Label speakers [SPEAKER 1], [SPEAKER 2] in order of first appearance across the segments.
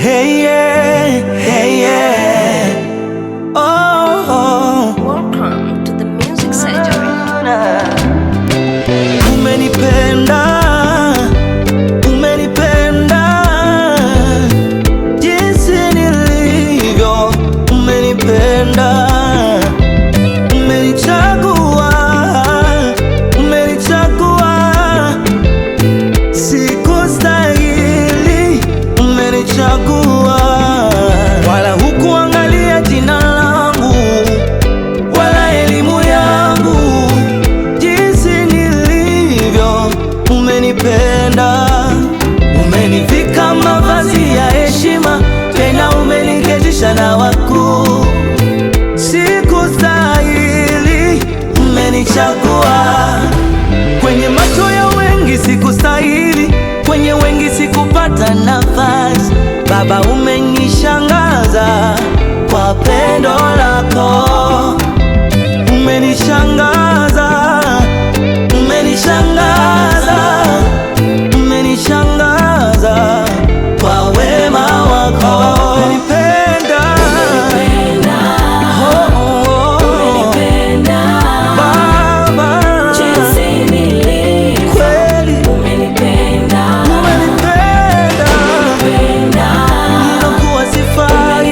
[SPEAKER 1] Hey yeah, hey yeah. Oh, oh.
[SPEAKER 2] Welcome to the Music Surgery.
[SPEAKER 1] Umenipenda, umenipenda jinsi nilivyo, umenipenda, umenichagua, umenichagua, sikustahili, umenichagua, wala hukuangalia jina langu wala elimu yangu, jinsi nilivyo, umenipenda, umenivika mavazi ya heshima, tena umeniketisha na wakuu. Sikustahili, umenichagua, kwenye macho ya wengi sikustahili, kwenye wengi sikupata nafasi. Baba, umenishangaza kwa pendo lako, umenishangaza, umenishangaza, umenishangaza kwa wema wako. Umenipenda, oh, oh, oh. Baba, kweli umenipenda, ninakuwa sifai,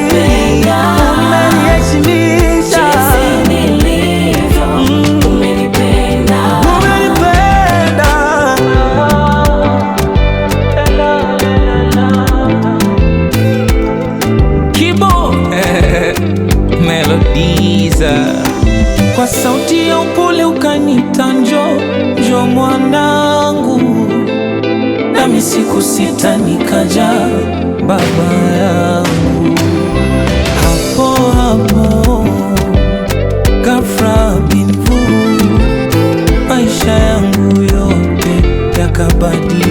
[SPEAKER 1] umeniheshimisha, umenipenda.
[SPEAKER 3] Kibo Melodiza, kwa sauti ya upole ukanita njoo, njoo mwanangu, nami sikusita nikaja baba yangu. Hapo hapo ghafla bin vu, maisha yangu yote yakabadilika.